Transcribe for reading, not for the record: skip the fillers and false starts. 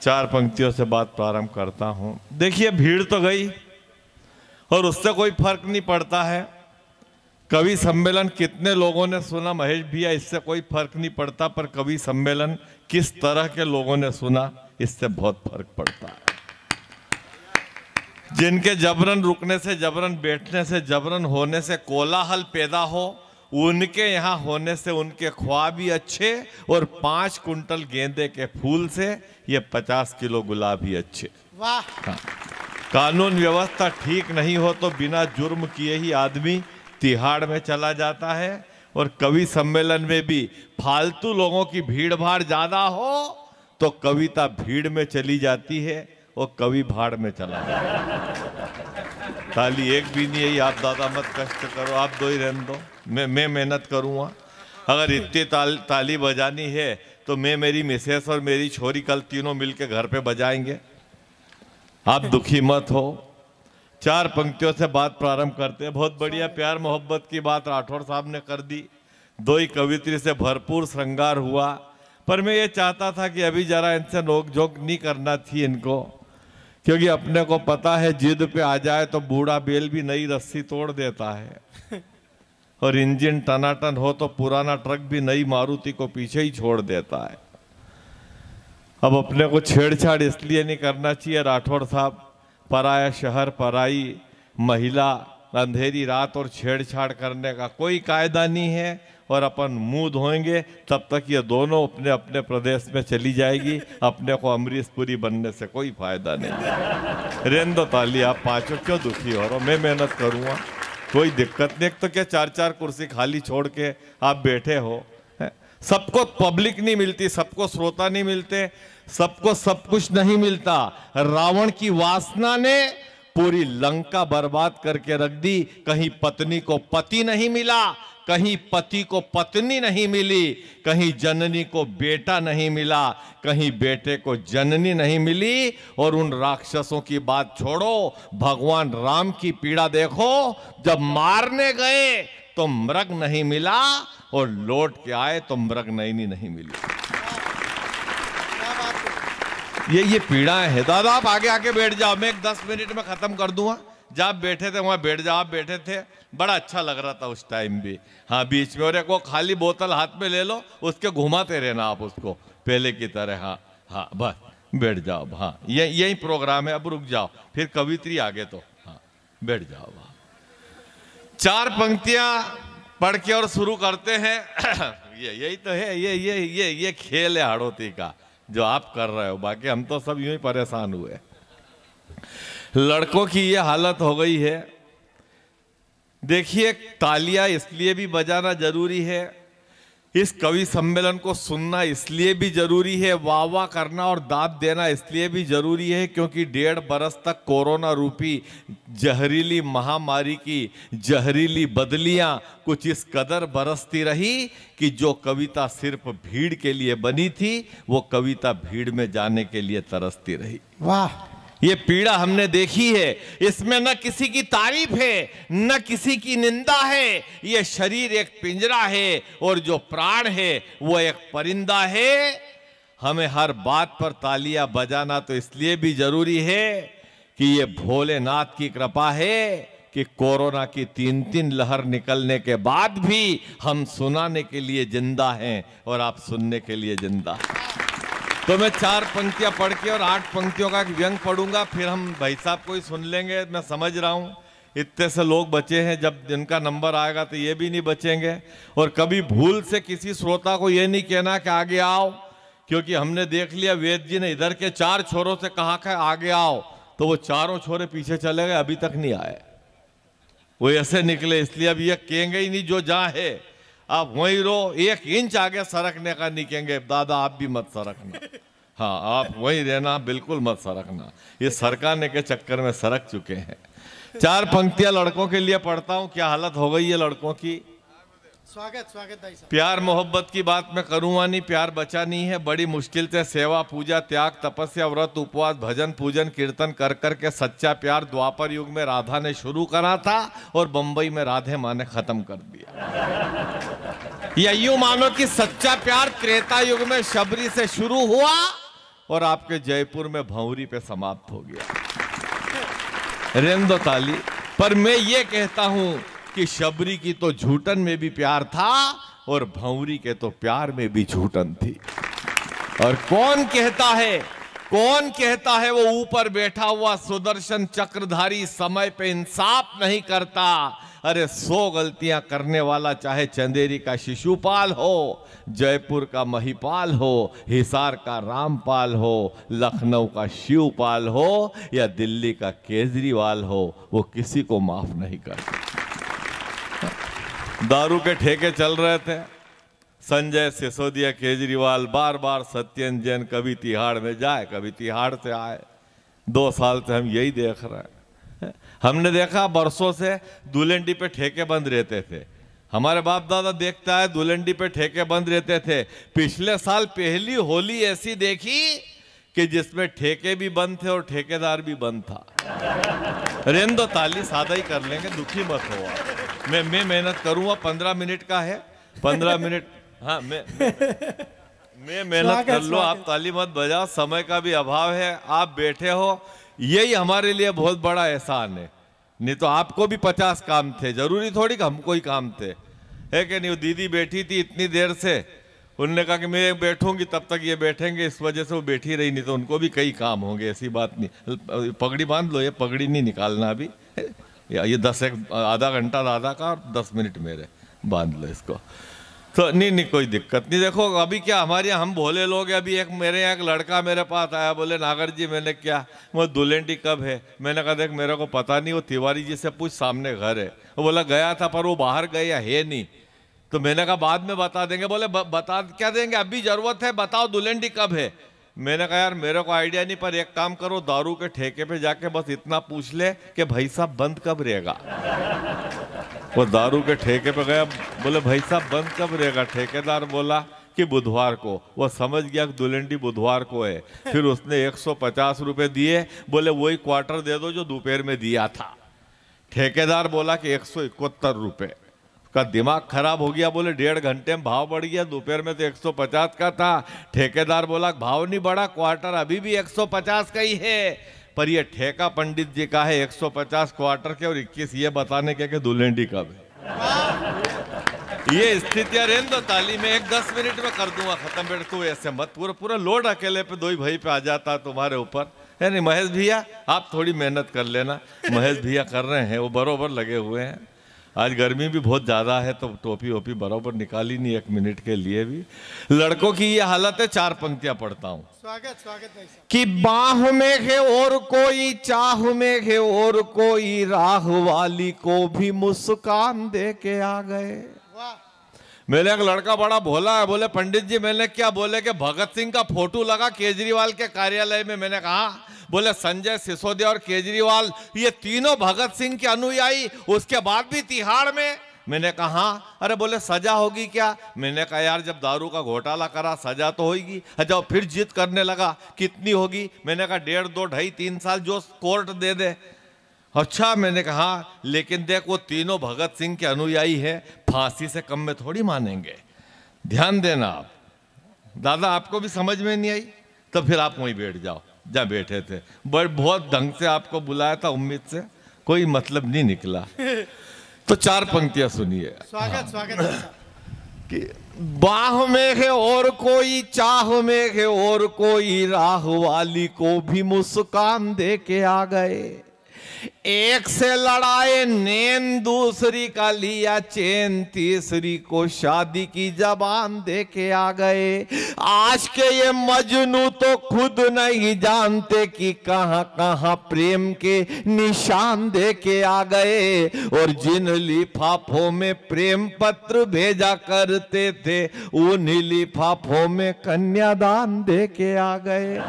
चार पंक्तियों से बात प्रारंभ करता हूं। देखिए, भीड़ तो गई और उससे कोई फर्क नहीं पड़ता है। कवि सम्मेलन कितने लोगों ने सुना महेश भैया, इससे कोई फर्क नहीं पड़ता, पर कवि सम्मेलन किस तरह के लोगों ने सुना इससे बहुत फर्क पड़ता है। जिनके जबरन रुकने से, जबरन बैठने से, जबरन होने से कोलाहल पैदा हो, उनके यहाँ होने से उनके ख्वाब भी अच्छे, और 5 कुंटल गेंदे के फूल से ये 50 किलो गुलाब ही अच्छे। वाह। हाँ। कानून व्यवस्था ठीक नहीं हो तो बिना जुर्म किए ही आदमी तिहाड़ में चला जाता है, और कवि सम्मेलन में भी फालतू लोगों की भीड़ भाड़ ज्यादा हो तो कविता भीड़ में चली जाती है और कवि भाड़ में चला जाता है। ताली एक भी नहीं है, आप दादा मत कष्ट करो, आप 2 ही रहने दो, मैं मेहनत करूँगा। अगर इतनी ताली बजानी है तो मैं, मेरी मिसेस और मेरी छोरी कल तीनों मिलके घर पे बजाएंगे। आप दुखी मत हो। 4 पंक्तियों से बात प्रारंभ करते हैं। बहुत बढ़िया प्यार मोहब्बत की बात राठौड़ साहब ने कर दी। 2 ही कवित्री से भरपूर श्रृंगार हुआ, पर मैं ये चाहता था कि अभी जरा इनसे नोक-झोंक नहीं करना थी इनको, क्योंकि अपने को पता है जिद पे आ जाए तो बूढ़ा बेल भी नई रस्सी तोड़ देता है, और इंजन टनाटन हो तो पुराना ट्रक भी नई मारुति को पीछे ही छोड़ देता है। अब अपने को छेड़छाड़ इसलिए नहीं करना चाहिए राठौड़ साहब, पराया शहर, पराई महिला, अंधेरी रात और छेड़छाड़ करने का कोई कायदा नहीं है, और अपन मुंह धोएंगे तब तक ये दोनों अपने अपने प्रदेश में चली जाएगी। अपने को अमरीशपुरी बनने से कोई फायदा नहीं। रेंदो ताली, आप 5 क्यों दुखी हो रहे हो? मैं मेहनत करूँगा, कोई दिक्कत नहीं। एक तो क्या 4-4 कुर्सी खाली छोड़ के आप बैठे हो। सबको पब्लिक नहीं मिलती, सबको श्रोता नहीं मिलते, सबको सब कुछ नहीं मिलता। रावण की वासना ने पूरी लंका बर्बाद करके रख दी। कहीं पत्नी को पति नहीं मिला, कहीं पति को पत्नी नहीं मिली, कहीं जननी को बेटा नहीं मिला, कहीं बेटे को जननी नहीं मिली। और उन राक्षसों की बात छोड़ो, भगवान राम की पीड़ा देखो। जब मारने गए तो मृग नहीं मिला, और लौट के आए तो मृग नहीं मिली। ये पीड़ाएं है। दादा आप आगे आके बैठ जाओ, मैं 10 मिनट में खत्म कर दूंगा। जहाँ बैठे थे वहां बैठ जाओ। आप बैठे थे, बड़ा अच्छा लग रहा था उस टाइम भी। हाँ, बीच में, और एक वो खाली बोतल हाथ में ले लो, उसके घुमाते रहना आप उसको पहले की तरह। हाँ हाँ, बस बैठ जाओ। हाँ, यही प्रोग्राम है, अब रुक जाओ, फिर कवित्री आगे तो। हाँ, बैठ जाओ। 4 पंक्तियां पढ़ के और शुरू करते हैं। यही तो है, ये खेल है हाड़ौती का जो आप कर रहे हो, बाकी हम तो सब यूं ही परेशान हुए। लड़कों की ये हालत हो गई है। देखिए, तालियां इसलिए भी बजाना जरूरी है, इस कवि सम्मेलन को सुनना इसलिए भी जरूरी है, वाह वाह करना और दाद देना इसलिए भी जरूरी है, क्योंकि 1.5 बरस तक कोरोना रूपी जहरीली महामारी की जहरीली बदलियां कुछ इस कदर बरसती रही कि जो कविता सिर्फ भीड़ के लिए बनी थी, वो कविता भीड़ में जाने के लिए तरसती रही। वाह। ये पीड़ा हमने देखी है। इसमें न किसी की तारीफ है, न किसी की निंदा है। ये शरीर एक पिंजरा है, और जो प्राण है वो एक परिंदा है। हमें हर बात पर तालियां बजाना तो इसलिए भी जरूरी है कि ये भोलेनाथ की कृपा है कि कोरोना की 3 लहर निकलने के बाद भी हम सुनाने के लिए जिंदा हैं, और आप सुनने के लिए जिंदा हैं। तो मैं 4 पंक्तियां पढ़ के और 8 पंक्तियों का व्यंग पढ़ूंगा, फिर हम भाई साहब को ही सुन लेंगे। मैं समझ रहा हूं इतने से लोग बचे हैं, जब इनका नंबर आएगा तो ये भी नहीं बचेंगे। और कभी भूल से किसी श्रोता को ये नहीं कहना कि आगे आओ, क्योंकि हमने देख लिया वेद जी ने इधर के 4 छोरों से कहा कि आगे आओ, तो वो चारों छोरे पीछे चले गए, अभी तक नहीं आए। वो ऐसे निकले, इसलिए अब ये कहेंगे ही नहीं जो जहां है आप वहीं रहो। 1 इंच आगे सरकने का नहीं कहेंगे, दादा आप भी मत सरकना। हाँ, आप वहीं रहना, बिल्कुल मत सरकना। ये सरकाने के चक्कर में सरक चुके हैं। 4 पंक्तियां लड़कों के लिए पढ़ता हूं। क्या हालत हो गई है लड़कों की। स्वागत भाई साहब। प्यार मोहब्बत की बात मैं करूँगा नहीं, प्यार बचा नहीं है। बड़ी मुश्किल से सेवा पूजा त्याग तपस्या व्रत उपवास भजन पूजन कीर्तन कर कर के सच्चा प्यार द्वापर युग में राधा ने शुरू करा था, और बंबई में राधे माँ ने खत्म कर दिया। या यूं मानो कि सच्चा प्यार त्रेता युग में शबरी से शुरू हुआ, और आपके जयपुर में भंवरी पे समाप्त हो गया। रेंदो ताली। पर मैं ये कहता हूं कि शबरी की तो झूठन में भी प्यार था और भंवरी के तो प्यार में भी झूठन थी। और कौन कहता है वो ऊपर बैठा हुआ सुदर्शन चक्रधारी समय पे इंसाफ नहीं करता। अरे 100 गलतियां करने वाला चाहे चंदेरी का शिशुपाल हो, जयपुर का महिपाल हो, हिसार का रामपाल हो, लखनऊ का शिवपाल हो या दिल्ली का केजरीवाल हो, वो किसी को माफ नहीं करता। दारू के ठेके चल रहे थे। संजय सिसोदिया केजरीवाल बार बार सत्येंद्र जैन कभी तिहाड़ में जाए कभी तिहाड़ से आए। 2 साल से हम यही देख रहे हैं। हमने देखा बरसों से दुलेंडी पे ठेके बंद रहते थे। हमारे बाप दादा देखता है दुलेंडी पे ठेके बंद रहते थे। पिछले साल पहली होली ऐसी देखी कि जिसमें ठेके भी बंद थे और ठेकेदार भी बंद था। रेंदो ताली, सादा ही कर लेंगे, दुखी मत हो। मैं मेहनत करूंगा, 15 मिनट का है, 15 मिनट। हाँ, मैं मेहनत कर लो, आप ताली मत बजाओ, समय का भी अभाव है। आप बैठे हो, यही हमारे लिए बहुत बड़ा एहसान है। नहीं तो आपको भी 50 काम थे, जरूरी थोड़ी कि हमको ही काम थे, है कि नहीं। दीदी बैठी थी इतनी देर से, उन्होंने कहा कि मैं बैठूंगी तब तक ये बैठेंगे, इस वजह से वो बैठी रही, नहीं तो उनको भी कई काम होंगे। ऐसी बात नहीं। पगड़ी बांध लो, ये पगड़ी नहीं निकालना अभी, ये 10 आधा घंटा दादा का और 10 मिनट मेरे, बांध लो इसको। तो नहीं कोई दिक्कत नहीं। देखो अभी क्या हमारे यहाँ हम भोले लोग हैं। अभी मेरे यहाँ एक लड़का मेरे पास आया, बोले नागर जी, मैंने क्या, वो दुलेंडी कब है? मैंने कहा देख मेरे को पता नहीं, वो तिवारी जी से पूछ, सामने घर है। वो बोला गया था पर वो बाहर गया है नहीं। तो मैंने कहा बाद में बता देंगे। बोले बता क्या देंगे, अभी जरूरत है, बताओ दुलेंडी कब है। मैंने कहा यार मेरे को आइडिया नहीं, पर एक काम करो, दारू के ठेके पे जाके बस इतना पूछ ले कि भाई साहब बंद कब रहेगा। वो दारू के ठेके पे गया, बोले भाई साहब बंद कब रहेगा? ठेकेदार बोला कि बुधवार को। वो समझ गया कि दुलेंडी बुधवार को है। फिर उसने 150 रुपए दिए, बोले वही क्वार्टर दे दो जो दोपहर में दिया था। ठेकेदार बोला कि 171 रुपए। का दिमाग खराब हो गया, बोले 1.5 घंटे में भाव बढ़ गया, दोपहर में तो 150 का था। ठेकेदार बोला भाव नहीं बढ़ा, क्वार्टर अभी भी 150 का ही है, पर ये ठेका पंडित जी का है 150 क्वार्टर के और 21 ये बताने के कि दुलेंडी कब है। ये स्थितियां रेंदो ताली में 10 मिनट में कर दूंगा खत्म। बेट तू ऐसे मत, पूरा लोड अकेले पे 2 ही भाई पे आ जाता तुम्हारे ऊपर, है नहीं। महेश भैया आप थोड़ी मेहनत कर लेना, महेश भैया कर रहे हैं, वो बरोबर लगे हुए हैं। आज गर्मी भी बहुत ज़्यादा है तो टोपी वोपी बराबर निकाली नहीं 1 मिनट के लिए भी। लड़कों की ये हालत है। 4 पंक्तियां पढ़ता हूं। स्वागत भाई साहब। कि बाह में है और कोई, चाह में है और कोई, राह वाली को भी मुस्कान दे के आ गए। वाह। मेरे एक लड़का बड़ा भोला है, बोले पंडित जी मैंने क्या? बोले कि भगत सिंह का फोटो लगा केजरीवाल के कार्यालय में। मैंने कहा, बोले संजय सिसोदिया और केजरीवाल ये तीनों भगत सिंह के अनुयायी, उसके बाद भी तिहाड़ में। मैंने कहा अरे बोले सजा होगी क्या? मैंने कहा यार जब दारू का घोटाला करा सजा तो होगी। जब फिर जिद करने लगा कितनी होगी? मैंने कहा 1.5, 2, 2.5, 3 साल जो कोर्ट दे दे। अच्छा, मैंने कहा लेकिन देख वो तीनों भगत सिंह के अनुयायी है, फांसी से कम में थोड़ी मानेंगे। ध्यान देना आप। दादा आपको भी समझ में नहीं आई तो फिर आप वहीं बैठ जाओ जहाँ बैठे थे। बहुत ढंग से आपको बुलाया था, उम्मीद से कोई मतलब नहीं निकला। तो 4 पंक्तियां सुनिए। स्वागत भाई साहब। कि बाह में है और कोई, चाह में है और कोई, राह वाली को भी मुस्कान दे के आ गए। एक से लड़ाए नैन, दूसरी का लिया चैन, तीसरी को शादी की जबान दे के आ गए। आज के ये मजनू तो खुद नहीं जानते कि कहां कहां प्रेम के निशान दे के आ गए। और जिन लिफाफों में प्रेम पत्र भेजा करते थे, उन्हीं लिफाफों में कन्यादान दे के आ गए।